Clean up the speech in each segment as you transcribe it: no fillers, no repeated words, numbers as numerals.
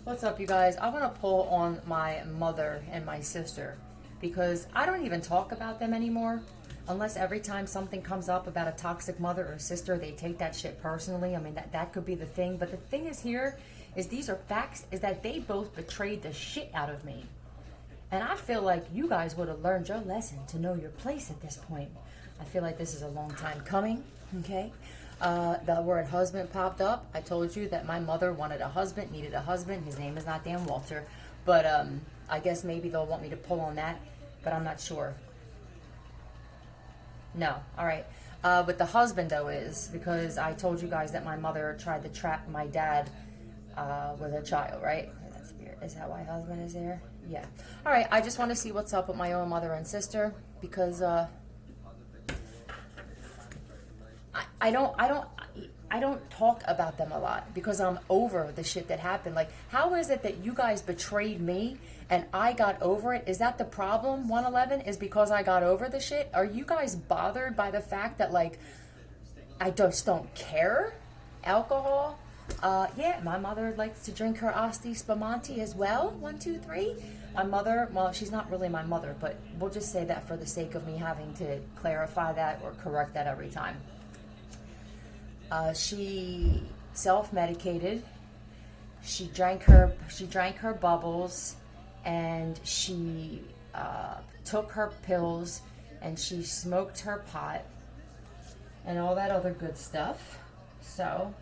What's up, you guys? I want to pull on my mother and my sister because I don't even talk about them anymore unless every time something comes up about a toxic mother or sister, they take that shit personally. I mean, that could be the thing. But the thing is here is these are facts, is that they both betrayed the shit out of me. And I feel like you guys would have learned your lesson to know your place at this point. I feel like this is a long time coming, okay? The word husband popped up. I told you that my mother wanted a husband, needed a husband. His name is not Dan Walter. But I guess maybe they'll want me to pull on that, but I'm not sure. No, all right. But the husband, though, is because I told you guys that my mother tried to trap my dad with a child, right? That's weird. Is that why husband is there? Yeah. All right, I just want to see what's up with my own mother and sister because I don't talk about them a lot because I'm over the shit that happened. Like, how is it that you guys betrayed me and I got over it? Is that the problem? 111 is because I got over the shit? Are you guys bothered by the fact that, like, I just don't care? Alcohol? Yeah, my mother likes to drink her Asti Spumante as well. 1, 2, 3. My mother, well, she's not really my mother, but we'll just say that for the sake of me having to clarify that or correct that every time. She self-medicated. She drank her bubbles, and she took her pills, and she smoked her pot, and all that other good stuff. So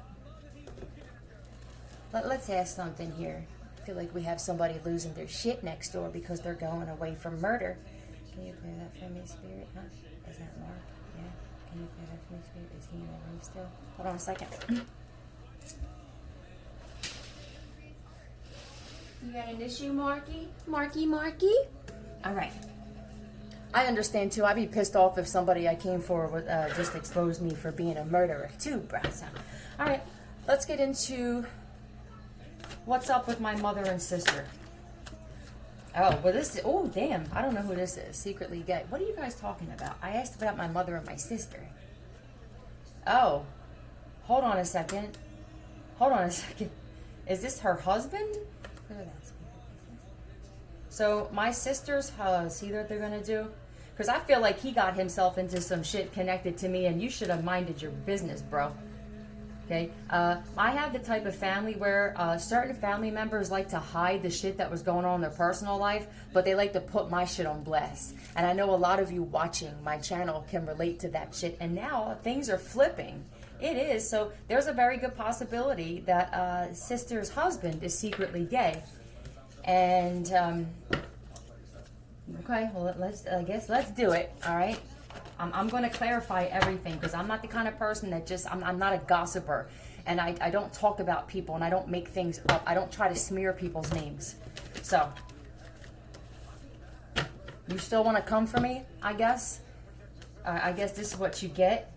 let's ask something here. I feel like we have somebody losing their shit next door because they're going away from murder. Can you play that for me, Spirit? Huh? Is that Mark? Yeah. Can you play that for me, Spirit? Is he in the room still? Hold on a second. You got an issue, Marky? Marky? All right. I understand, too. I'd be pissed off if somebody I came for would just exposed me for being a murderer, too, bro. So, all right. Let's get into what's up with my mother and sister. Oh, well, this is... Oh, damn. I don't know who this is. Secretly gay. What are you guys talking about? I asked about my mother and my sister. Oh. Hold on a second. Is this her husband? So, my sister's... see what they're going to do? Because I feel like he got himself into some shit connected to me, and you should have minded your business, bro. Okay, I have the type of family where certain family members like to hide the shit that was going on in their personal life, but they like to put my shit on blast. And I know a lot of you watching my channel can relate to that shit. And now things are flipping. It is. So there's a very good possibility that sister's husband is secretly gay. And okay, well, let's do it. All right. I'm going to clarify everything because I'm not the kind of person that just, I'm not a gossiper, and I don't talk about people, and I don't make things up. I don't try to smear people's names. So, you still want to come for me, I guess? I guess this is what you get.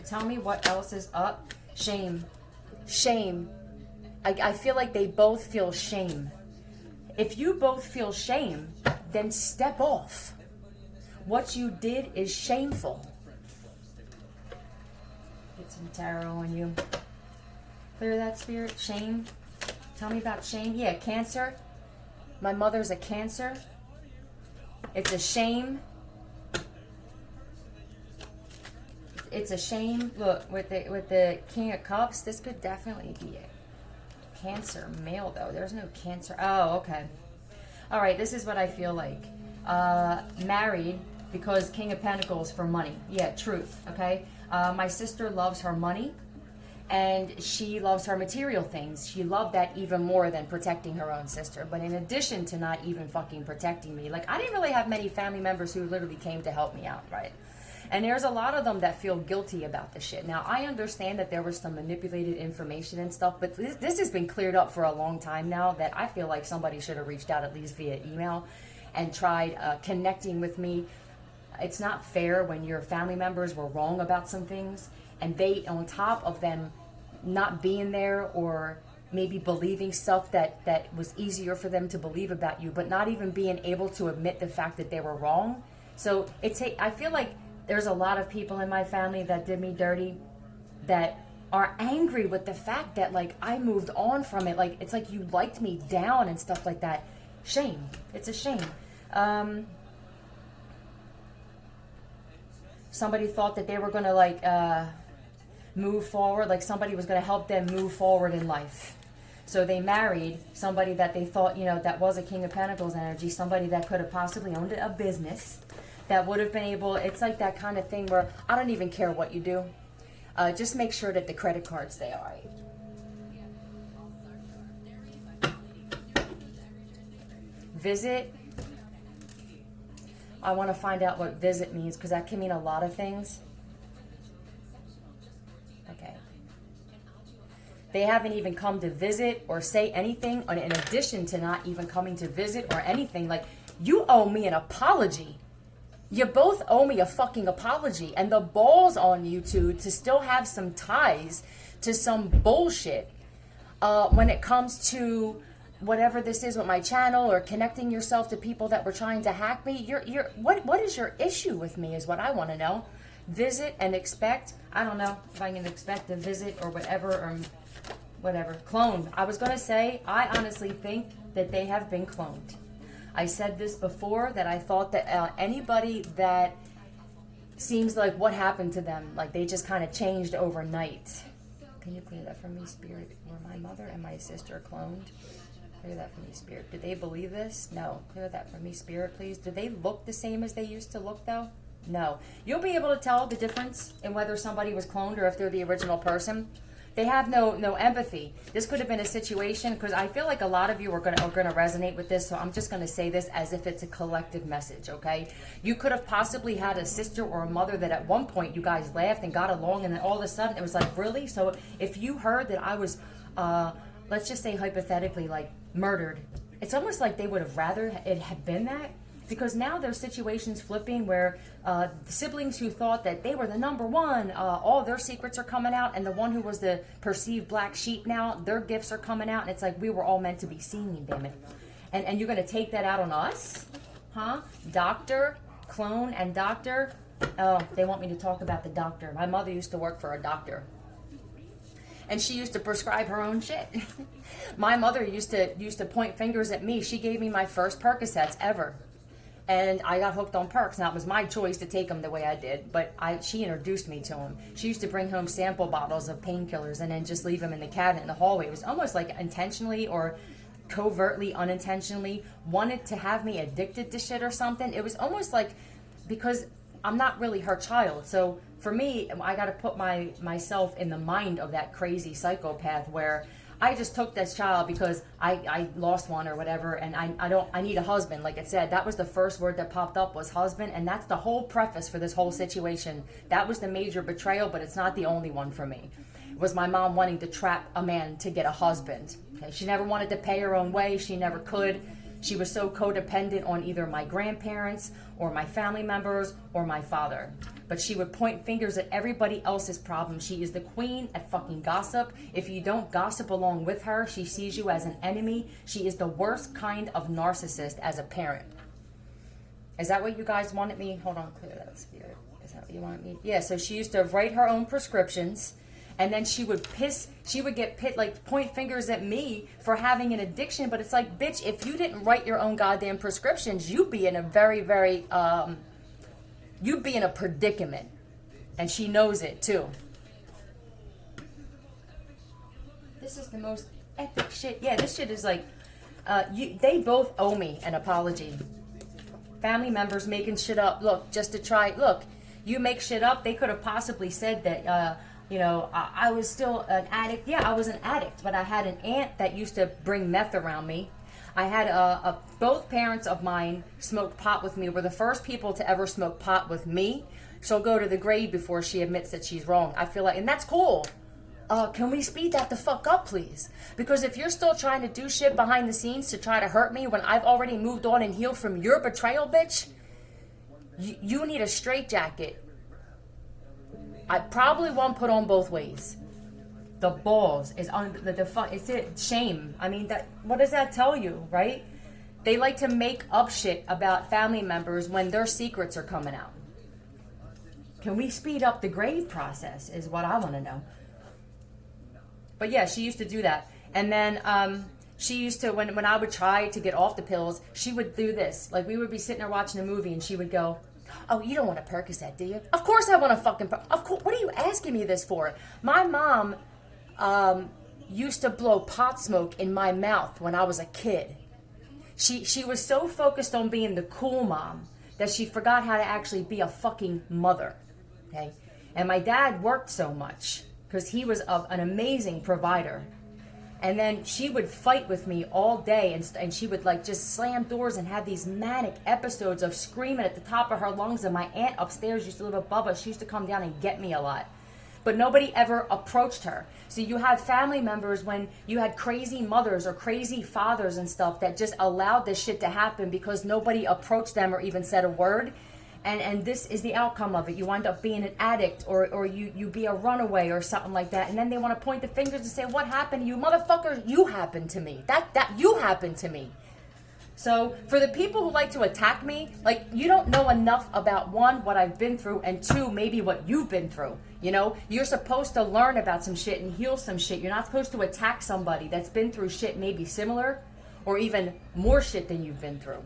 Tell me what else is up. Shame. I feel like they both feel shame. If you both feel shame, then step off. What you did is shameful. Get some tarot on you. Clear that, Spirit. Shame. Tell me about shame. Yeah, Cancer. My mother's a Cancer. It's a shame. It's a shame. Look, with the King of Cups, this could definitely be a Cancer male, though. There's no Cancer. Oh, okay. All right, this is what I feel like. Married, because King of Pentacles for money. Yeah, truth, okay? My sister loves her money, and she loves her material things. She loved that even more than protecting her own sister. But in addition to not even fucking protecting me, like, I didn't really have many family members who literally came to help me out, right? And there's a lot of them that feel guilty about the shit. Now, I understand that there was some manipulated information and stuff, but this has been cleared up for a long time now that I feel like somebody should have reached out at least via email and tried connecting with me. It's not fair when your family members were wrong about some things, and they, on top of them not being there or maybe believing stuff that was easier for them to believe about you, but not even being able to admit the fact that they were wrong. So I feel like there's a lot of people in my family that did me dirty, that are angry with the fact that like I moved on from it. Like it's like you liked me down and stuff like that. Shame. It's a shame. Somebody thought that they were gonna like move forward, like somebody was gonna help them move forward in life. So they married somebody that they thought, you know, that was a King of Pentacles energy, somebody that could have possibly owned a business, that would have been able, it's like that kind of thing where I don't even care what you do. Just make sure that the credit cards stay all right. Visit. I want to find out what visit means because that can mean a lot of things. Okay. They haven't even come to visit or say anything in addition to not even coming to visit or anything. Like, you owe me an apology. You both owe me a fucking apology. And the balls on you two to still have some ties to some bullshit when it comes to whatever this is with my channel or connecting yourself to people that were trying to hack me. What is your issue with me is what I want to know. Visit and expect. I don't know if I can expect a visit or whatever or whatever. Cloned. I was going to say, I honestly think that they have been cloned. I said this before, that I thought that anybody that seems like what happened to them, like they just kind of changed overnight. Can you clear that for me, Spirit? Were my mother and my sister cloned? Clear that for me, Spirit. Do they believe this? No. Clear that for me, Spirit, please. Do they look the same as they used to look, though? No. You'll be able to tell the difference in whether somebody was cloned or if they're the original person. They have no empathy. This could have been a situation, because I feel like a lot of you are gonna resonate with this, so I'm just going to say this as if it's a collective message, okay? You could have possibly had a sister or a mother that at one point you guys laughed and got along, and then all of a sudden it was like, really? So if you heard that I was, let's just say hypothetically, like murdered, it's almost like they would have rather it had been that. Because now there's situations flipping where the siblings who thought that they were the number one, all their secrets are coming out, and the one who was the perceived black sheep now, their gifts are coming out, and it's like we were all meant to be seen, damn it. And you're going to take that out on us? Huh? Doctor, clone, and doctor? Oh, they want me to talk about the doctor. My mother used to work for a doctor. And she used to prescribe her own shit. My mother used to point fingers at me. She gave me my first Percocets ever. And I got hooked on perks. Now, it was my choice to take them the way I did, but she introduced me to them. She used to bring home sample bottles of painkillers and then just leave them in the cabinet in the hallway. It was almost like intentionally or covertly, unintentionally wanted to have me addicted to shit or something. It was almost like, because I'm not really her child. So for me, I got to put myself in the mind of that crazy psychopath where I just took this child because I lost one or whatever, and I need a husband. Like it said, that was the first word that popped up was husband, and that's the whole preface for this whole situation. That was the major betrayal, but it's not the only one for me. It was my mom wanting to trap a man to get a husband. Okay? She never wanted to pay her own way. She never could. She was so codependent on either my grandparents or my family members or my father. But she would point fingers at everybody else's problems. She is the queen at fucking gossip. If you don't gossip along with her, she sees you as an enemy. She is the worst kind of narcissist as a parent. Is that what you guys wanted me? Hold on, clear that, Spirit. Is that what you wanted me? Yeah, so she used to write her own prescriptions. And then she would point fingers at me for having an addiction. But it's like, bitch, if you didn't write your own goddamn prescriptions, you'd be in a very, very, you'd be in a predicament. And she knows it too. This is the most epic shit. Yeah, this shit is like, they both owe me an apology. Family members making shit up. Look, just to try, look, you make shit up. They could have possibly said that, I was still an addict. Yeah, I was an addict, but I had an aunt that used to bring meth around me. I had both parents of mine smoked pot with me, were the first people to ever smoke pot with me. She'll go to the grave before she admits that she's wrong. I feel like, and that's cool. Can we speed that the fuck up, please? Because if you're still trying to do shit behind the scenes to try to hurt me when I've already moved on and healed from your betrayal, bitch, you need a straitjacket. I probably won't put on both ways. The balls is on it's it shame. I mean, that, what does that tell you, right? They like to make up shit about family members when their secrets are coming out. Can we speed up the grave process is what I want to know. But yeah, she used to do that. And then she used to, when I would try to get off the pills, she would do this. Like, we would be sitting there watching a movie, and she would go, "Oh, you don't want a Percocet, do you?" "Of course I want a fucking Of course. What are you asking me this for?" My mom used to blow pot smoke in my mouth when I was a kid. She was so focused on being the cool mom that she forgot how to actually be a fucking mother. Okay? And my dad worked so much because he was an amazing provider. And then she would fight with me all day, and she would like just slam doors and have these manic episodes of screaming at the top of her lungs. And my aunt upstairs used to live above us. She used to come down and get me a lot. But nobody ever approached her. So you had family members when you had crazy mothers or crazy fathers and stuff that just allowed this shit to happen because nobody approached them or even said a word. And this is the outcome of it. You wind up being an addict or you be a runaway or something like that. And then they want to point the fingers and say, "What happened to you? Motherfucker, you happened to me. That you happened to me." So for the people who like to attack me, like, you don't know enough about, one, what I've been through, and two, maybe what you've been through. You know, you're supposed to learn about some shit and heal some shit. You're not supposed to attack somebody that's been through shit maybe similar or even more shit than you've been through.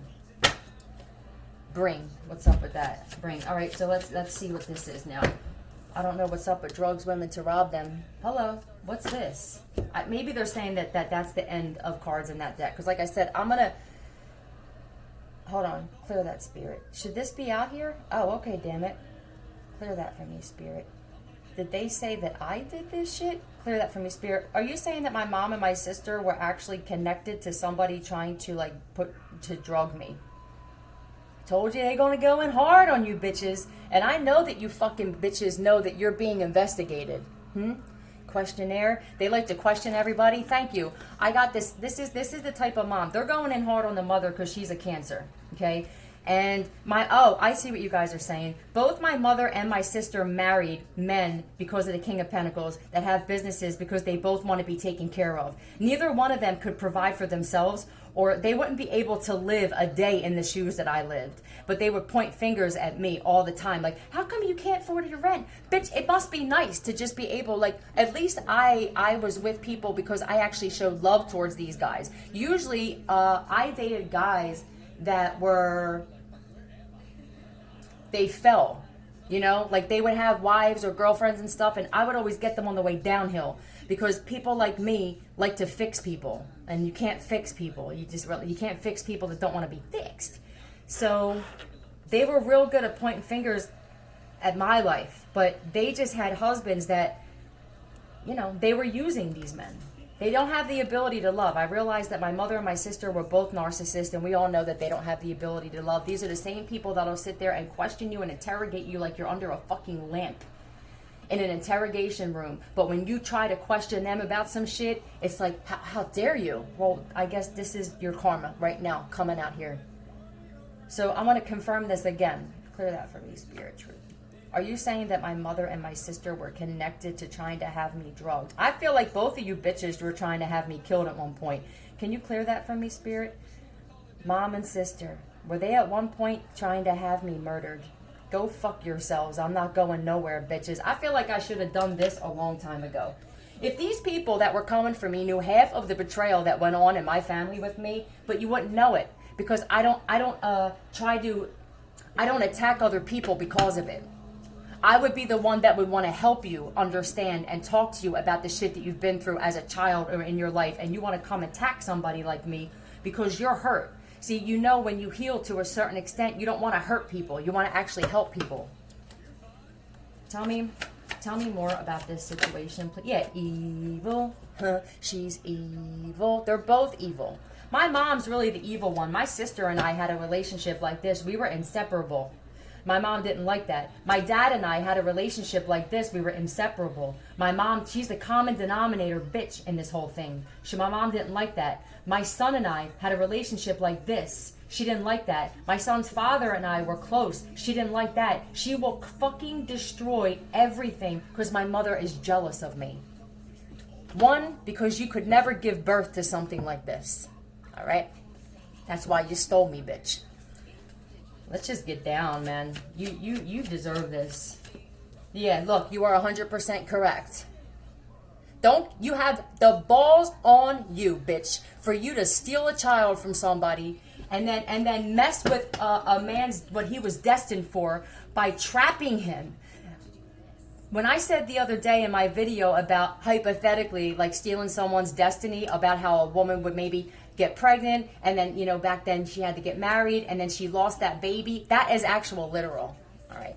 Bring. What's up with that? Bring. All right, so let's see what this is now. I don't know what's up with drugs, women to rob them. Hello. What's this? Maybe they're saying that's the end of cards in that deck. Because like I said, I'm going to... Hold on. Clear that, Spirit. Should this be out here? Oh, okay, damn it. Clear that for me, Spirit. Did they say that I did this shit? Clear that for me, Spirit. Are you saying that my mom and my sister were actually connected to somebody trying to, like, drug me? Told you they're gonna go in hard on you bitches. And I know that you fucking bitches know that you're being investigated. Questionnaire. They like to question everybody. Thank you. I got this. This is the type of mom. They're going in hard on the mother because she's a Cancer. Okay? And I see what you guys are saying. Both my mother and my sister married men because of the King of Pentacles that have businesses because they both want to be taken care of. Neither one of them could provide for themselves, or they wouldn't be able to live a day in the shoes that I lived. But they would point fingers at me all the time. Like, how come you can't afford your rent? Bitch, it must be nice to just be able, like, at least I was with people because I actually showed love towards these guys. Usually, I dated guys that were... they fell, you know, like they would have wives or girlfriends and stuff, and I would always get them on the way downhill because people like me like to fix people, and you can't fix people. You can't fix people that don't want to be fixed. So they were real good at pointing fingers at my life, but they just had husbands that, you know, they were using these men. They don't have the ability to love. I realized that my mother and my sister were both narcissists, and we all know that they don't have the ability to love. These are the same people that'll sit there and question you and interrogate you like you're under a fucking lamp in an interrogation room. But when you try to question them about some shit, it's like, how dare you? Well, I guess this is your karma right now coming out here. So I want to confirm this again. Clear that for me, Spirit Truth. Are you saying that my mother and my sister were connected to trying to have me drugged? I feel like both of you bitches were trying to have me killed at one point. Can you clear that for me, Spirit? Mom and sister, were they at one point trying to have me murdered? Go fuck yourselves. I'm not going nowhere, bitches. I feel like I should have done this a long time ago. If these people that were coming for me knew half of the betrayal that went on in my family with me, but you wouldn't know it because I don't attack other people because of it. I would be the one that would want to help you understand and talk to you about the shit that you've been through as a child or in your life, and you want to come attack somebody like me because you're hurt. See, you know, when you heal to a certain extent, you don't want to hurt people. You want to actually help people. Tell me more about this situation. Yeah, evil. She's evil. They're both evil. My mom's really the evil one. My sister and I had a relationship like this. We were inseparable. My mom didn't like that. My dad and I had a relationship like this. We were inseparable. My mom, she's the common denominator bitch in this whole thing. My mom didn't like that. My son and I had a relationship like this. She didn't like that. My son's father and I were close. She didn't like that. She will fucking destroy everything because my mother is jealous of me. One, because you could never give birth to something like this. All right? That's why you stole me, bitch. Let's just get down, man. You deserve this. Yeah, look, you are 100% correct. You have the balls on you, bitch, for you to steal a child from somebody and then mess with a man's, what he was destined for, by trapping him. When I said the other day in my video about hypothetically like stealing someone's destiny, about how a woman would maybe get pregnant and then, you know, back then she had to get married and then she lost that baby, that is actual literal. All right.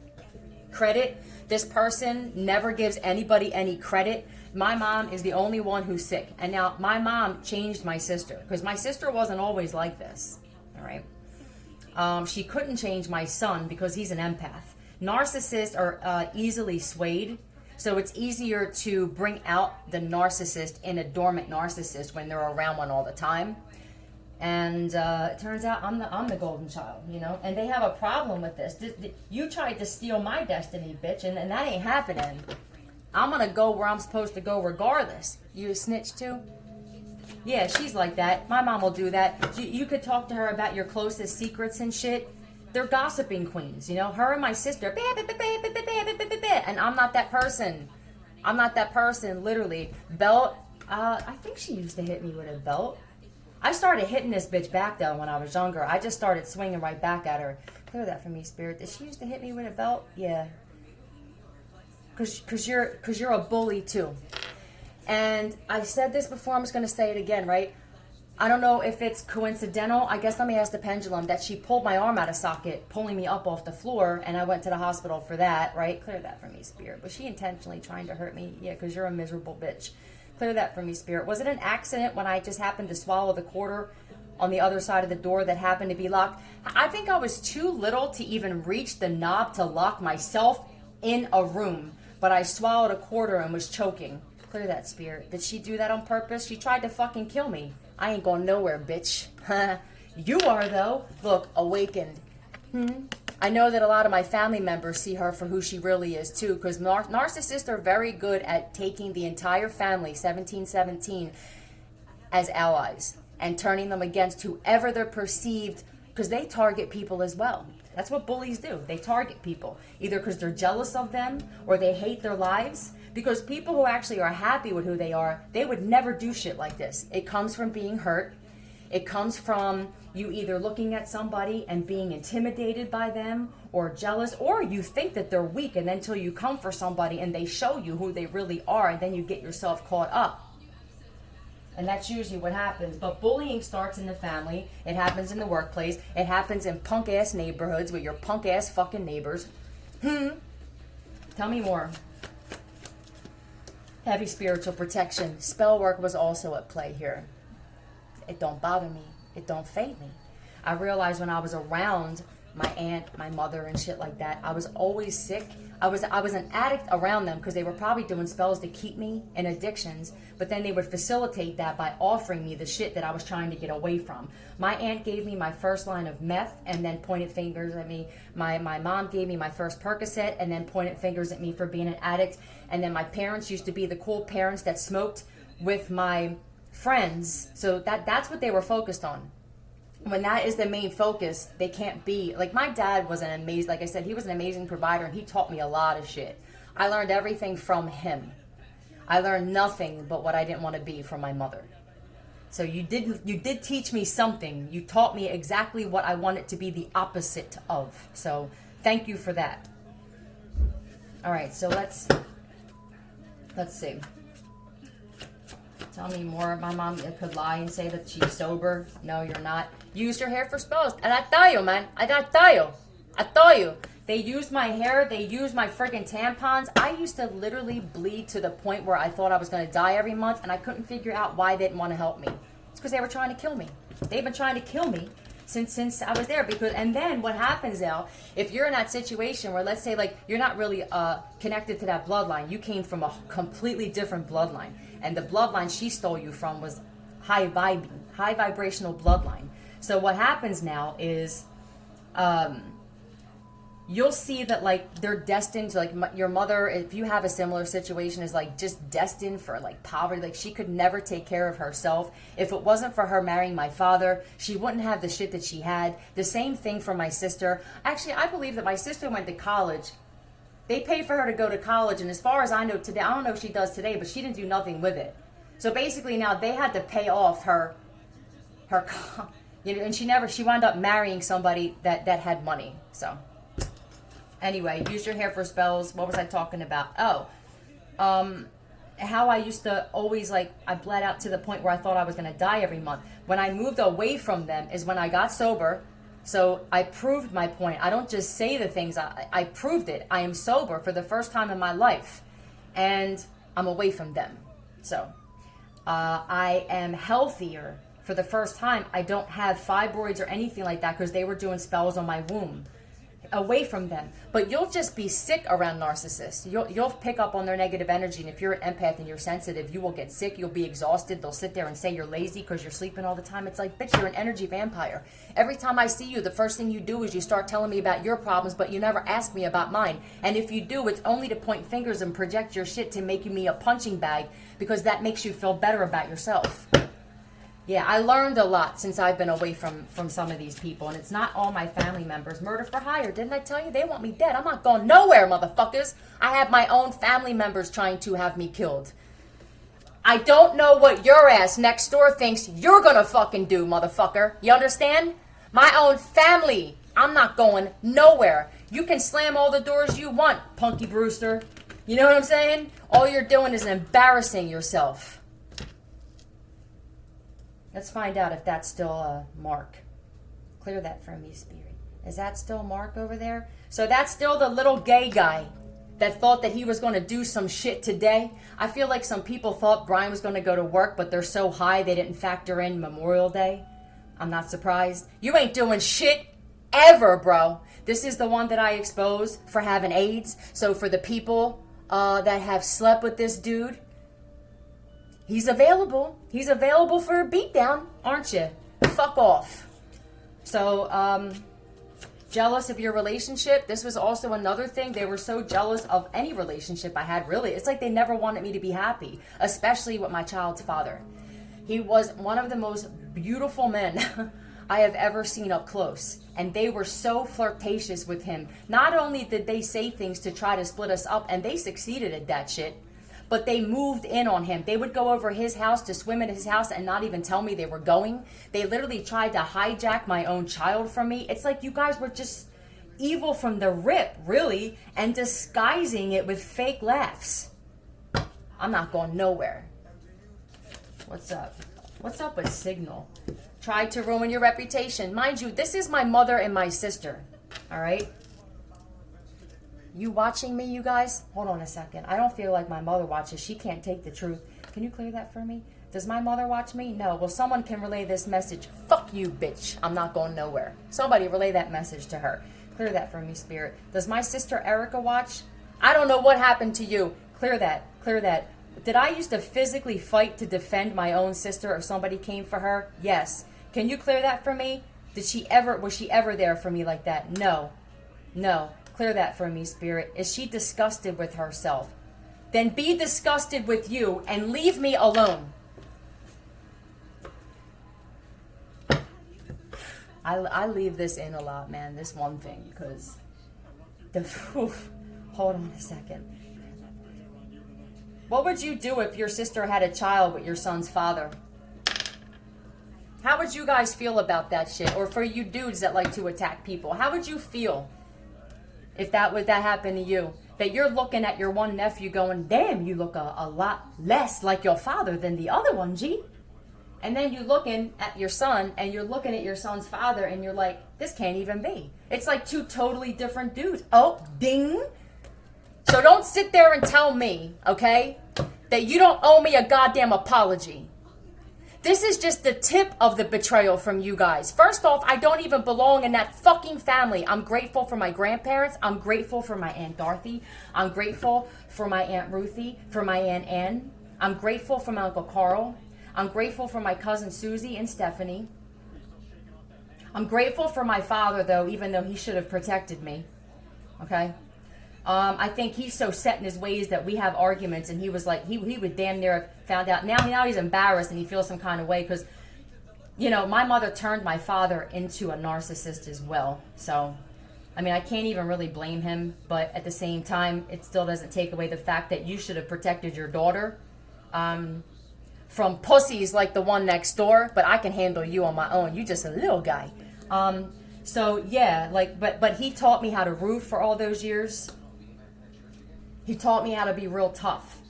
Credit. This person never gives anybody any credit. My mom is the only one who's sick. And now my mom changed my sister because my sister wasn't always like this. All right. She couldn't change my son because he's an empath. Narcissists are easily swayed. So it's easier to bring out the narcissist in a dormant narcissist when they're around one all the time. And it turns out I'm the golden child, you know, and they have a problem with this. You tried to steal my destiny, bitch, and that ain't happening. I'm gonna go where I'm supposed to go regardless. You a snitch too? Yeah, she's like that. My mom will do that. You could talk to her about your closest secrets and shit. They're gossiping queens, you know. Her and my sister, and I'm not that person. I'm not that person, literally. Belt, I think she used to hit me with a belt. I started hitting this bitch back, though, when I was younger. I just started swinging right back at her. Clear that for me, Spirit. Did she used to hit me with a belt? Yeah. Because you're a bully, too. And I said this before. I'm just going to say it again, right? I don't know if it's coincidental. I guess let me ask the pendulum that she pulled my arm out of socket, pulling me up off the floor, and I went to the hospital for that, right? Clear that for me, Spirit. Was she intentionally trying to hurt me? Yeah, because you're a miserable bitch. Clear that for me, Spirit. Was it an accident when I just happened to swallow the quarter on the other side of the door that happened to be locked? I think I was too little to even reach the knob to lock myself in a room, but I swallowed a quarter and was choking. Clear that, Spirit. Did she do that on purpose? She tried to fucking kill me. I ain't going nowhere, bitch. You are, though. Look, awakened. I know that a lot of my family members see her for who she really is, too, because narcissists are very good at taking the entire family, 1717, as allies and turning them against whoever they're perceived, because they target people as well. That's what bullies do. They target people, either because they're jealous of them or they hate their lives. Because people who actually are happy with who they are, they would never do shit like this. It comes from being hurt. It comes from you either looking at somebody and being intimidated by them or jealous, or you think that they're weak, and then until you come for somebody and they show you who they really are, and then you get yourself caught up. And that's usually what happens. But bullying starts in the family. It happens in the workplace. It happens in punk-ass neighborhoods with your punk-ass fucking neighbors. Tell me more. Heavy spiritual protection. Spell work was also at play here. It don't bother me. It don't fade me. I realized when I was around my aunt, my mother, and shit like that, I was always sick. I was an addict around them because they were probably doing spells to keep me in addictions, but then they would facilitate that by offering me the shit that I was trying to get away from. My aunt gave me my first line of meth and then pointed fingers at me. My mom gave me my first Percocet and then pointed fingers at me for being an addict. And then my parents used to be the cool parents that smoked with my friends. So that's what they were focused on. When that is the main focus, they can't be like, my dad was an amazing, like I said, he was an amazing provider, and he taught me a lot of shit. I learned everything from him. I learned nothing but what I didn't want to be from my mother. So you did teach me something. You taught me exactly what I wanted to be the opposite of. So thank you for that. All right, so let's see. Tell me more. My mom could lie and say that she's sober. No, you're not. Use your hair for spells. And I tell you, man. I tell you. They used my hair. They used my friggin' tampons. I used to literally bleed to the point where I thought I was going to die every month, and I couldn't figure out why they didn't want to help me. It's because they were trying to kill me. They've been trying to kill me since I was there. And then what happens now, if you're in that situation where, let's say, like, you're not really connected to that bloodline. You came from a completely different bloodline. And the bloodline she stole you from was high vibrational bloodline. So what happens now is you'll see that, like, they're destined to, like, your mother, if you have a similar situation, is, like, just destined for, like, poverty. Like, she could never take care of herself. If it wasn't for her marrying my father, she wouldn't have the shit that she had. The same thing for my sister. Actually, I believe that my sister went to college They paid for her to go to college, and as far as I know today, I don't know if she does today, but she didn't do nothing with it. So basically now they had to pay off her, and she wound up marrying somebody that had money. So anyway, use your hair for spells. What was I talking about? How I used to always, I bled out to the point where I thought I was going to die every month. When I moved away from them is when I got sober. So I proved my point. I don't just say the things, I proved it. I am sober for the first time in my life, and I'm away from them. So I am healthier for the first time. I don't have fibroids or anything like that because they were doing spells on my womb. Away from them. But you'll just be sick around narcissists. You'll pick up on their negative energy, and if you're an empath and you're sensitive, you will get sick. You'll be exhausted. They'll sit there and say you're lazy because you're sleeping all the time. It's like, bitch, you're an energy vampire. Every time I see you, the first thing you do is you start telling me about your problems, but you never ask me about mine. And if you do, it's only to point fingers and project your shit to make me a punching bag, because that makes you feel better about yourself. Yeah, I learned a lot since I've been away from some of these people, and it's not all my family members. Murder for hire, didn't I tell you? They want me dead. I'm not going nowhere, motherfuckers. I have my own family members trying to have me killed. I don't know what your ass next door thinks you're gonna fucking do, motherfucker. You understand? My own family. I'm not going nowhere. You can slam all the doors you want, Punky Brewster. You know what I'm saying? All you're doing is embarrassing yourself. Let's find out if that's still Mark. Clear that for me, Spirit. Is that still Mark over there? So that's still the little gay guy that thought that he was going to do some shit today. I feel like some people thought Brian was going to go to work, but they're so high they didn't factor in Memorial Day. I'm not surprised. You ain't doing shit ever, bro. This is the one that I exposed for having AIDS. So for the people that have slept with this dude, he's available. He's available for a beatdown, aren't you? Fuck off. So, jealous of your relationship. This was also another thing. They were so jealous of any relationship I had, really. It's like they never wanted me to be happy, especially with my child's father. He was one of the most beautiful men I have ever seen up close. And they were so flirtatious with him. Not only did they say things to try to split us up, and they succeeded at that shit, but they moved in on him. They would go over his house to swim in his house and not even tell me they were going. They literally tried to hijack my own child from me. It's like you guys were just evil from the rip, really, and disguising it with fake laughs. I'm not going nowhere. What's up? What's up with Signal? Tried to ruin your reputation. Mind you, this is my mother and my sister. All right? You watching me, you guys? Hold on a second. I don't feel like my mother watches. She can't take the truth. Can you clear that for me? Does my mother watch me? No. Well, someone can relay this message. Fuck you, bitch. I'm not going nowhere. Somebody relay that message to her. Clear that for me, Spirit. Does my sister Erica watch? I don't know what happened to you. Clear that. Clear that. Did I used to physically fight to defend my own sister if somebody came for her? Yes. Can you clear that for me? Was she ever there for me like that? No. No. Clear that for me, Spirit. Is she disgusted with herself? Then be disgusted with you and leave me alone. I leave this in a lot, man. This one thing, because hold on a second. What would you do if your sister had a child with your son's father? How would you guys feel about that shit? Or for you dudes that like to attack people, how would you feel if that happened to you? That you're looking at your one nephew going, damn, you look a lot less like your father than the other one, G. And then you're looking at your son, and you're looking at your son's father, and you're like, this can't even be. It's like two totally different dudes. Oh, ding. So don't sit there and tell me, okay, that you don't owe me a goddamn apology. This is just the tip of the betrayal from you guys. First off, I don't even belong in that fucking family. I'm grateful for my grandparents. I'm grateful for my Aunt Dorothy. I'm grateful for my Aunt Ruthie, for my Aunt Ann. I'm grateful for my Uncle Carl. I'm grateful for my cousin Susie and Stephanie. I'm grateful for my father, though, even though he should have protected me. Okay? I think he's so set in his ways that we have arguments, and he was like, he would damn near have found out. Now he's embarrassed and he feels some kind of way because, you know, my mother turned my father into a narcissist as well. So I mean, I can't even really blame him, but at the same time, it still doesn't take away the fact that you should have protected your daughter from pussies like the one next door, but I can handle you on my own. You just a little guy. So yeah, like, but he taught me how to roof for all those years. He taught me how to be real tough.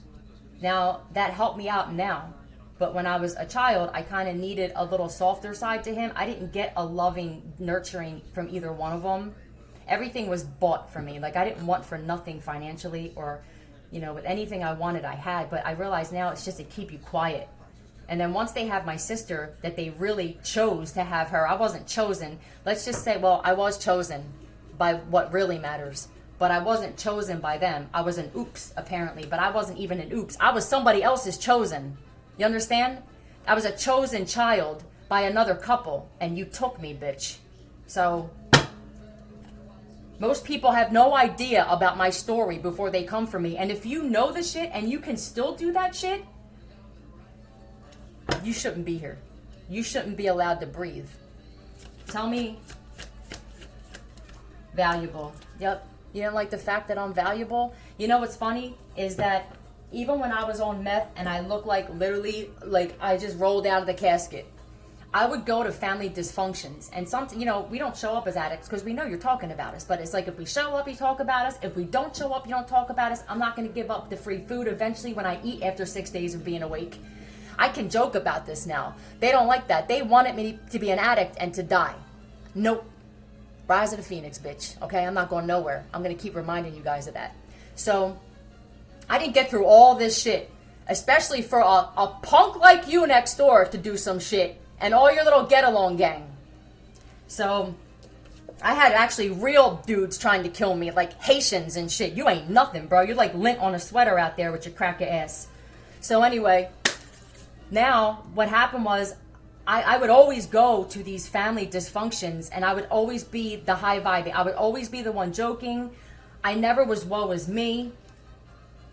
Now, that helped me out now. But when I was a child, I kind of needed a little softer side to him. I didn't get a loving, nurturing from either one of them. Everything was bought for me. Like, I didn't want for nothing financially or, you know, with anything I wanted, I had. But I realize now it's just to keep you quiet. And then once they have my sister, that they really chose to have her. I wasn't chosen. Let's just say, well, I was chosen by what really matters. But I wasn't chosen by them. I was an oops, apparently. But I wasn't even an oops. I was somebody else's chosen. You understand? I was a chosen child by another couple. And you took me, bitch. So most people have no idea about my story before they come for me. And if you know the shit and you can still do that shit, you shouldn't be here. You shouldn't be allowed to breathe. Tell me. Valuable. Yep. You don't like the fact that I'm valuable? You know what's funny is that even when I was on meth and I looked like literally like I just rolled out of the casket, I would go to family dysfunctions. And something, you know, we don't show up as addicts because we know you're talking about us. But it's like if we show up, you talk about us. If we don't show up, you don't talk about us. I'm not going to give up the free food eventually when I eat after 6 days of being awake. I can joke about this now. They don't like that. They wanted me to be an addict and to die. Nope. Rise of the Phoenix, bitch. Okay, I'm not going nowhere. I'm going to keep reminding you guys of that. So, I didn't get through all this shit. Especially for a punk like you next door to do some shit. And all your little get-along gang. So, I had actually real dudes trying to kill me. Like Haitians and shit. You ain't nothing, bro. You're like lint on a sweater out there with your cracker ass. So anyway, now what happened was I would always go to these family dysfunctions and I would always be the high vibe. I would always be the one joking. I never was woe is me.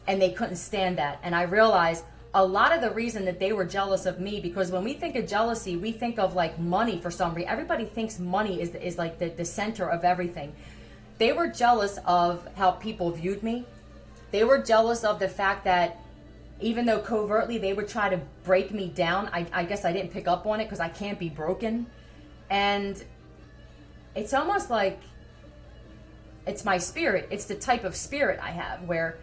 And they couldn't stand that. And I realized a lot of the reason that they were jealous of me, because when we think of jealousy, we think of like money for some reason. Everybody thinks money is like the center of everything. They were jealous of how people viewed me. They were jealous of the fact that even though covertly they would try to break me down, I guess I didn't pick up on it because I can't be broken. And it's almost like it's my spirit. It's the type of spirit I have where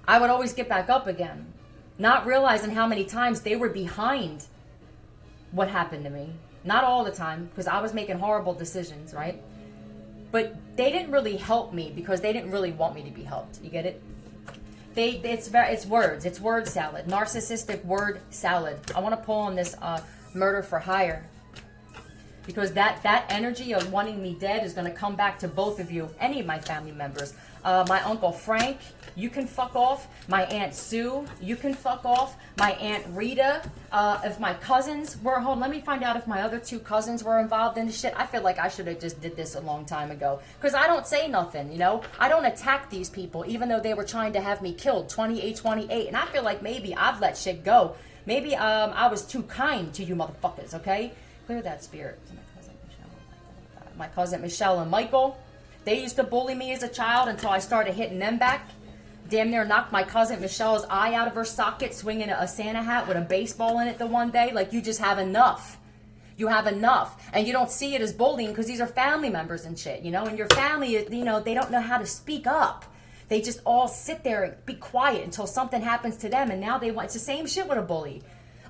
I would always get back up again, not realizing how many times they were behind what happened to me. Not all the time, because I was making horrible decisions, right? But they didn't really help me because they didn't really want me to be helped. You get it? It's words. It's word salad. Narcissistic word salad. I want to pull on this murder for hire. Because that energy of wanting me dead is going to come back to both of you, any of my family members. My Uncle Frank, you can fuck off. My Aunt Sue, you can fuck off. My Aunt Rita, if my cousins were, hold on, let me find out if my other 2 cousins were involved in this shit. I feel like I should have just did this a long time ago. Because I don't say nothing, you know? I don't attack these people, even though they were trying to have me killed, 28. And I feel like maybe I've let shit go. Maybe I was too kind to you motherfuckers, okay? Clear that spirit. My cousin Michelle and Michael, they used to bully me as a child until I started hitting them back. Damn near knocked my cousin Michelle's eye out of her socket swinging a Santa hat with a baseball in it the one day. Like, you just have enough. You have enough. And you don't see it as bullying because these are family members and shit, you know? And your family, you know, they don't know how to speak up. They just all sit there and be quiet until something happens to them. And now they want, it's the same shit with a bully.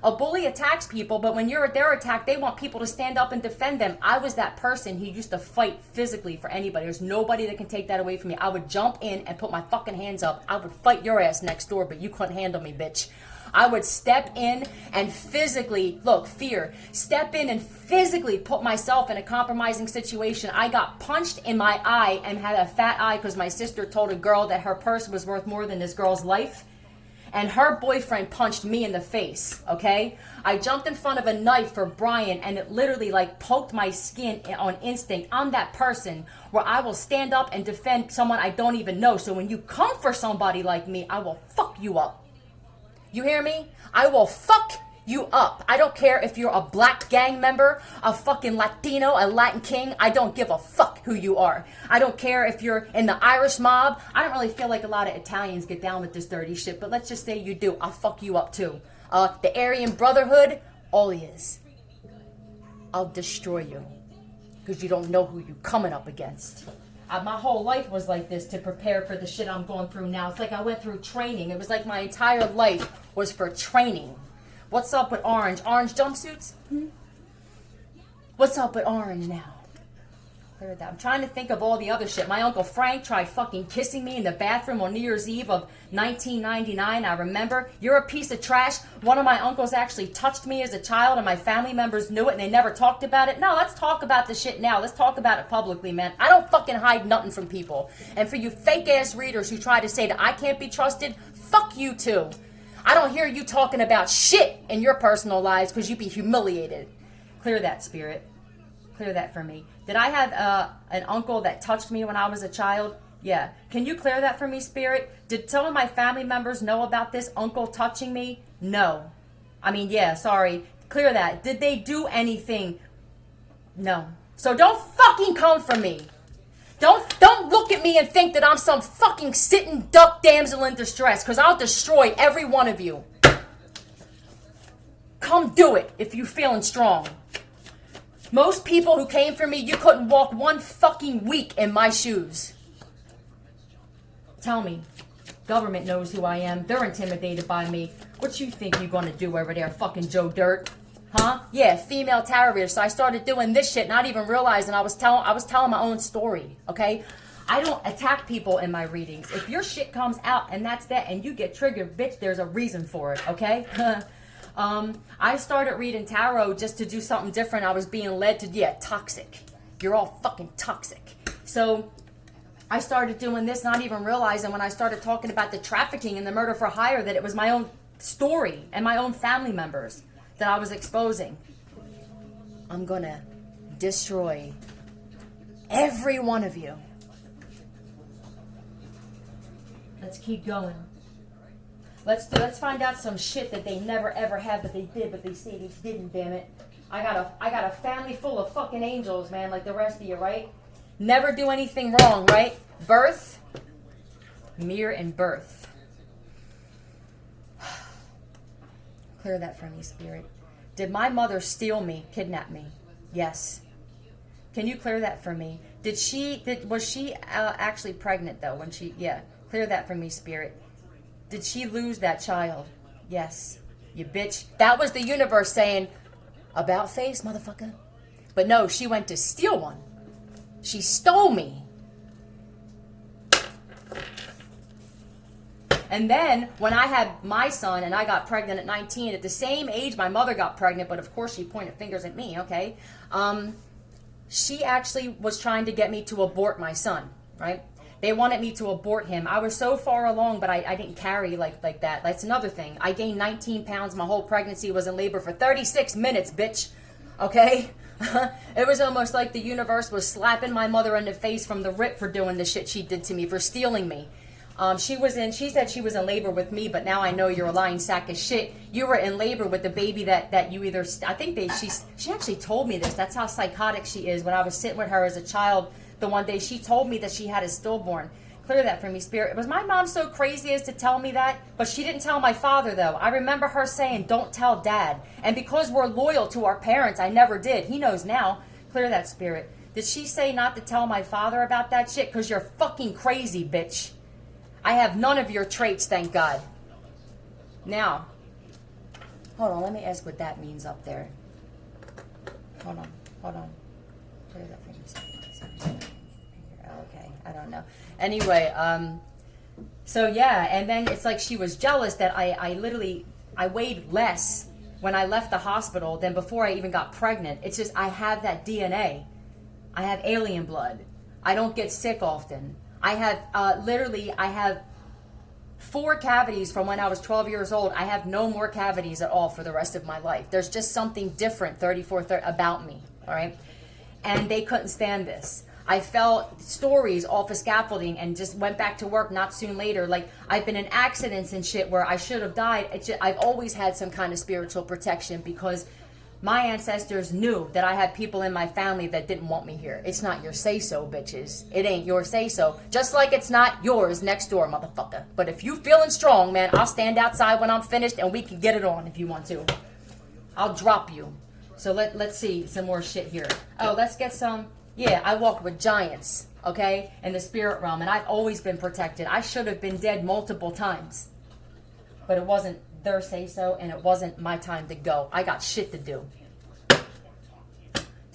A bully attacks people, but when they're attacked, they want people to stand up and defend them. I was that person who used to fight physically for anybody. There's nobody that can take that away from me. I would jump in and put my fucking hands up. I would fight your ass next door, but you couldn't handle me, bitch. I would step in and physically, look, fear, step in and physically put myself in a compromising situation. I got punched in my eye and had a fat eye because my sister told a girl that her purse was worth more than this girl's life. And her boyfriend punched me in the face, okay? I jumped in front of a knife for Brian, and it literally like poked my skin on instinct. I'm that person where I will stand up and defend someone I don't even know. So when you come for somebody like me, I will fuck you up. You hear me? I will fuck you up. I don't care if you're a black gang member, a fucking Latino, a Latin king. I don't give a fuck who you are. I don't care if you're in the Irish mob. I don't really feel like a lot of Italians get down with this dirty shit, but let's just say you do. I'll fuck you up too. The Aryan Brotherhood, all he is. I'll destroy you because you don't know who you're coming up against. My whole life was like this to prepare for the shit I'm going through now. It's like I went through training. It was like my entire life was for training. What's up with orange? Orange jumpsuits? What's up with orange now? Clear that. I'm trying to think of all the other shit. My Uncle Frank tried fucking kissing me in the bathroom on New Year's Eve of 1999. I remember. You're a piece of trash. One of my uncles actually touched me as a child and my family members knew it and they never talked about it. No, let's talk about the shit now. Let's talk about it publicly, man. I don't fucking hide nothing from people. And for you fake ass readers who try to say that I can't be trusted, fuck you too. I don't hear you talking about shit in your personal lives because you'd be humiliated. Clear that, spirit. Clear that for me. Did I have an uncle that touched me when I was a child? Yeah. Can you clear that for me, spirit? Did some of my family members know about this uncle touching me? No. I mean, yeah, sorry. Clear that. Did they do anything? No. So don't fucking come for me. Don't look at me and think that I'm some fucking sitting duck damsel in distress, because I'll destroy every one of you. Come do it if you feeling strong. Most people who came for me, you couldn't walk one fucking week in my shoes. Tell me. Government knows who I am. They're intimidated by me. What you think you're gonna do over there, fucking Joe Dirt? Huh? Yeah, female terrorist. So I started doing this shit, not even realizing I was telling my own story, okay? I don't attack people in my readings. If your shit comes out and that's that and you get triggered, bitch, there's a reason for it, okay? I started reading tarot just to do something different. I was being led to, yeah, toxic. You're all fucking toxic. So I started doing this, not even realizing when I started talking about the trafficking and the murder for hire that it was my own story and my own family members that I was exposing. I'm gonna destroy every one of you. Let's keep going. Let's find out some shit that they never ever had, but they did, but they say they didn't. Damn it! I got a family full of fucking angels, man, like the rest of you, right? Never do anything wrong, right? Birth, mirror, and birth. Clear that for me, spirit. Did my mother steal me, kidnap me? Yes. Can you clear that for me? Was she actually pregnant though when she? Yeah. Clear that for me, spirit. Did she lose that child? Yes. You bitch. That was the universe saying, about face, motherfucker. But no, she went to steal one. She stole me. And then when I had my son and I got pregnant at 19, at the same age my mother got pregnant, but of course she pointed fingers at me, okay? She actually was trying to get me to abort my son, right? They wanted me to abort him. I was so far along, but I didn't carry like that. That's another thing. I gained 19 pounds. My whole pregnancy was in labor for 36 minutes, bitch. Okay? It was almost like the universe was slapping my mother in the face from the rip for doing the shit she did to me, for stealing me. She said she was in labor with me, but now I know you're a lying sack of shit. You were in labor with the baby that you either, I think she actually told me this. That's how psychotic she is. When I was sitting with her as a child, the one day she told me that she had a stillborn. Clear that for me, spirit. Was my mom so crazy as to tell me that? But she didn't tell my father, though. I remember her saying, don't tell dad. And because we're loyal to our parents, I never did. He knows now. Clear that, spirit. Did she say not to tell my father about that shit? Because you're fucking crazy, bitch. I have none of your traits, thank God. Now, hold on. Let me ask what that means up there. Hold on. Clear that for me, spirit. Okay, I don't know. Anyway, so yeah, and then it's like she was jealous that I weighed less when I left the hospital than before I even got pregnant. It's just I have that DNA. I have alien blood. I don't get sick often. I have, I have 4 cavities from when I was 12 years old. I have no more cavities at all for the rest of my life. There's just something different, 30 about me, all right? And they couldn't stand this. I fell stories off of scaffolding and just went back to work not soon later. Like, I've been in accidents and shit where I should have died. I've always had some kind of spiritual protection because my ancestors knew that I had people in my family that didn't want me here. It's not your say-so, bitches. It ain't your say-so. Just like it's not yours next door, motherfucker. But if you feeling strong, man, I'll stand outside when I'm finished and we can get it on if you want to. I'll drop you. So let's see some more shit here. Oh, let's get some. Yeah, I walk with giants, okay, in the spirit realm, and I've always been protected. I should have been dead multiple times. But it wasn't their say-so, and it wasn't my time to go. I got shit to do.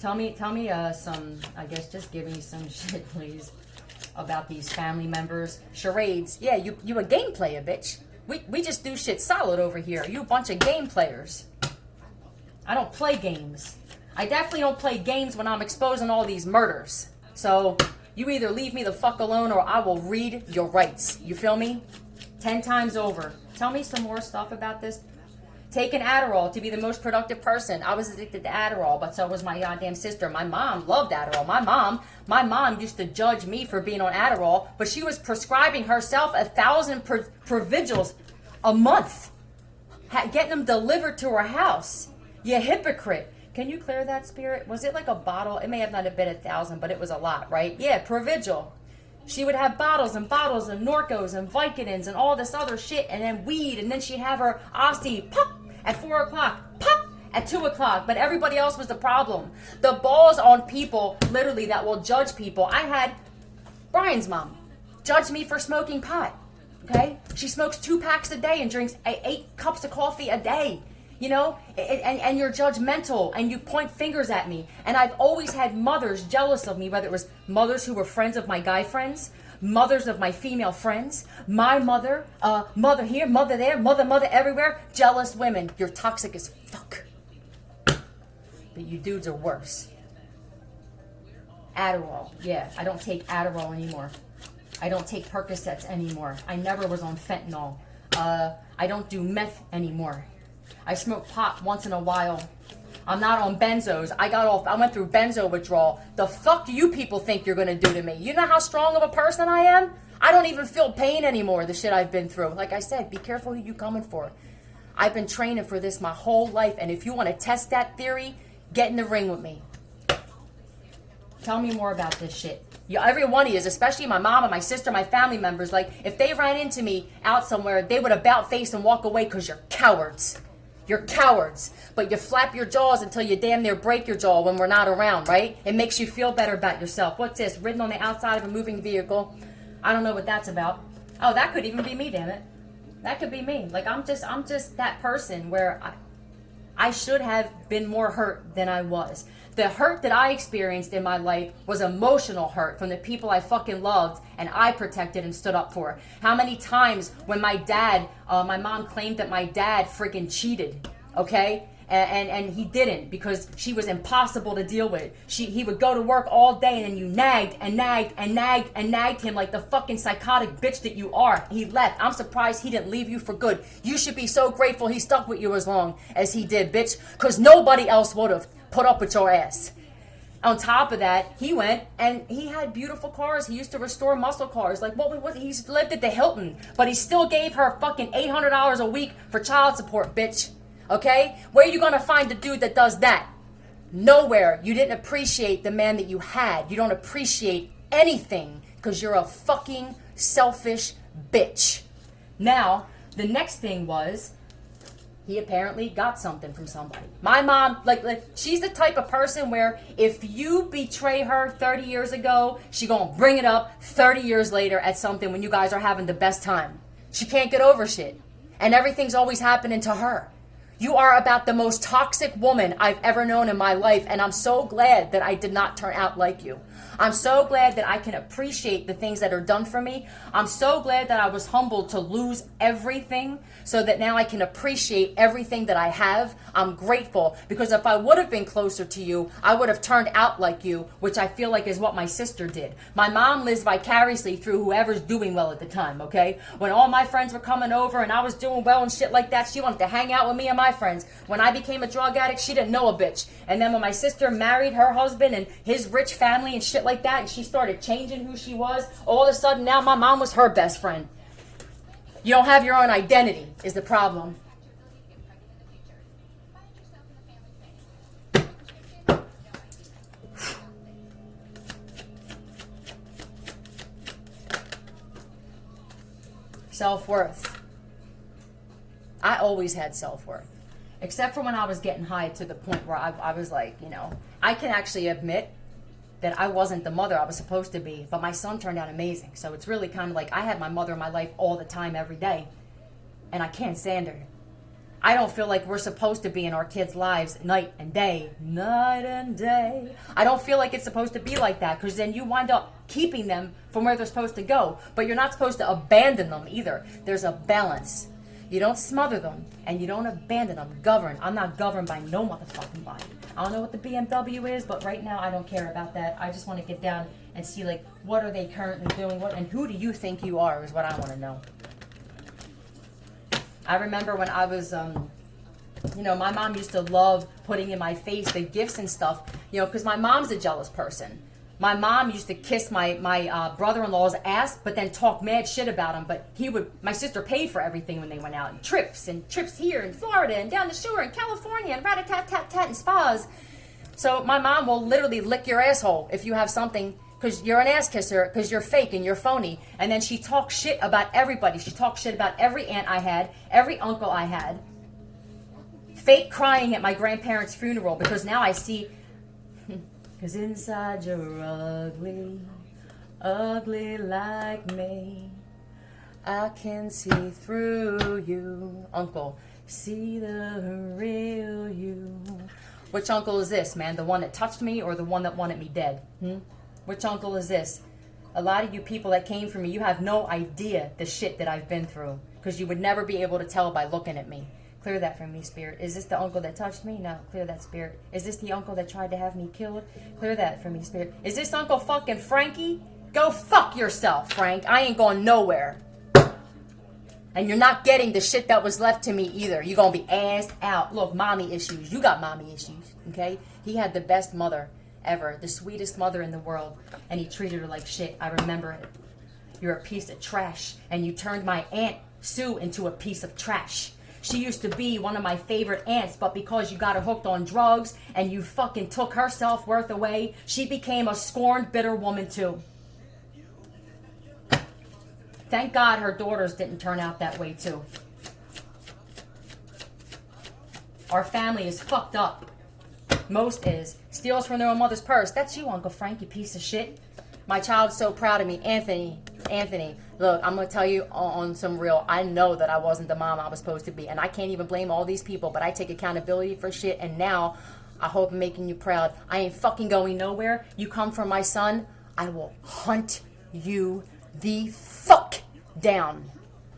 Tell me some, I guess just give me some shit, please, about these family members. Charades. Yeah, you a game player, bitch. We just do shit solid over here. You a bunch of game players. I don't play games. I definitely don't play games when I'm exposing all these murders. So, you either leave me the fuck alone or I will read your rights. You feel me? 10 times over. Tell me some more stuff about this. Taking Adderall to be the most productive person. I was addicted to Adderall, but so was my goddamn sister. My mom loved Adderall. My mom used to judge me for being on Adderall, but she was prescribing herself 1,000 Provigils a month. Getting them delivered to her house. You hypocrite. Can you clear that, spirit? Was it like a bottle? It may have not have been 1,000, but it was a lot, right? Yeah, Provigil. She would have bottles and bottles of Norcos and Vicodins and all this other shit, and then weed, and then she'd have her Oxy pop at 4 o'clock, pop at 2 o'clock, but everybody else was the problem. The balls on people, literally, that will judge people. I had Brian's mom judge me for smoking pot, okay? She smokes 2 packs a day and drinks 8 cups of coffee a day. You know, and you're judgmental and you point fingers at me. And I've always had mothers jealous of me, whether it was mothers who were friends of my guy friends, mothers of my female friends, my mother, mother here, mother there, mother everywhere. Jealous women. You're toxic as fuck. But you dudes are worse. Adderall. Yeah, I don't take Adderall anymore. I don't take Percocets anymore. I never was on fentanyl. I don't do meth anymore. I smoke pot once in a while. I'm not on benzos. I went through benzo withdrawal. The fuck do you people think you're gonna do to me? You know how strong of a person I am? I don't even feel pain anymore, the shit I've been through. Like I said, be careful who you coming for. I've been training for this my whole life, and if you want to test that theory, get in the ring with me. Tell me more about this shit. Every one of you, especially my mom and my sister, my family members, like, if they ran into me out somewhere, they would about face and walk away because you're cowards. You're cowards, but you flap your jaws until you damn near break your jaw when we're not around, right? It makes you feel better about yourself. What's this? Ridden on the outside of a moving vehicle. I don't know what that's about. Oh, that could even be me, damn it. That could be me. Like, I'm just that person where I should have been more hurt than I was. The hurt that I experienced in my life was emotional hurt from the people I fucking loved and I protected and stood up for. How many times when my mom claimed that my dad freaking cheated, okay? And he didn't because she was impossible to deal with. He would go to work all day and then you nagged and nagged and nagged and nagged him like the fucking psychotic bitch that you are. He left. I'm surprised he didn't leave you for good. You should be so grateful he stuck with you as long as he did, bitch, because nobody else would have put up with your ass. On top of that, he went and he had beautiful cars. He used to restore muscle cars. Like, what he's lived at the Hilton, but he still gave her fucking $800 a week for child support, bitch. Okay? Where are you gonna find the dude that does that? Nowhere. You didn't appreciate the man that you had. You don't appreciate anything because you're a fucking selfish bitch. Now, the next thing was, he apparently got something from somebody. My mom, like she's the type of person where if you betray her 30 years ago, she gonna bring it up 30 years later at something when you guys are having the best time. She can't get over shit. And everything's always happening to her. You are about the most toxic woman I've ever known in my life, and I'm so glad that I did not turn out like you. I'm so glad that I can appreciate the things that are done for me. I'm so glad that I was humbled to lose everything so that now I can appreciate everything that I have. I'm grateful because if I would have been closer to you, I would have turned out like you, which I feel like is what my sister did. My mom lives vicariously through whoever's doing well at the time, okay? When all my friends were coming over and I was doing well and shit like that, she wanted to hang out with me and my my friends. When I became a drug addict, she didn't know a bitch. And then when my sister married her husband and his rich family and shit like that, and she started changing who she was, all of a sudden now my mom was her best friend. You don't have your own identity is the problem. Self-worth. I always had self-worth. Except for when I was getting high to the point where I was like, you know, I can actually admit that I wasn't the mother I was supposed to be, but my son turned out amazing. So it's really kind of like I had my mother in my life all the time, every day, and I can't stand her. I don't feel like we're supposed to be in our kids' lives night and day. Night and day. I don't feel like it's supposed to be like that, because then you wind up keeping them from where they're supposed to go. But you're not supposed to abandon them either. There's a balance. You don't smother them, and you don't abandon them. Govern. I'm not governed by no motherfucking body. I don't know what the BMW is, but right now I don't care about that. I just want to get down and see, like, what are they currently doing? What, and who do you think you are is what I want to know. I remember when I was, you know, my mom used to love putting in my face the gifts and stuff, you know, because my mom's a jealous person. My mom used to kiss my brother-in-law's ass, but then talk mad shit about him. But my sister paid for everything when they went out. And trips here in Florida and down the shore in California and rat-a-tat-tat-tat and spas. So my mom will literally lick your asshole if you have something, because you're an ass kisser, because you're fake and you're phony. And then she talks shit about everybody. She talks shit about every aunt I had, every uncle I had. Fake crying at my grandparents' funeral, because now I see, because inside you're ugly, ugly like me. I can see through you. Uncle, see the real you. Which uncle is this, man? The one that touched me or the one that wanted me dead? Which uncle is this? A lot of you people that came for me, you have no idea the shit that I've been through, because you would never be able to tell by looking at me. Clear that from me, spirit. Is this the uncle that touched me? No, clear that, spirit. Is this the uncle that tried to have me killed? Clear that from me, spirit. Is this Uncle fucking Frankie? Go fuck yourself, Frank. I ain't going nowhere. And you're not getting the shit that was left to me either. You're going to be assed out. Look, mommy issues. You got mommy issues, okay? He had the best mother ever, the sweetest mother in the world, and he treated her like shit. I remember it. You're a piece of trash, and you turned my Aunt Sue into a piece of trash. She used to be one of my favorite aunts, but because you got her hooked on drugs and you fucking took her self-worth away, she became a scorned, bitter woman too. Thank God her daughters didn't turn out that way too. Our family is fucked up. Most is. Steals from their own mother's purse. That's you, Uncle Frank, you piece of shit. My child's so proud of me. Anthony, look, I'm going to tell you on some real, I know that I wasn't the mom I was supposed to be. And I can't even blame all these people, but I take accountability for shit. And now, I hope I'm making you proud. I ain't fucking going nowhere. You come for my son, I will hunt you the fuck down.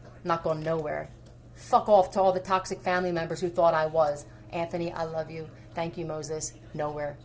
I'm not going nowhere. Fuck off to all the toxic family members who thought I was. Anthony, I love you. Thank you, Moses. Nowhere.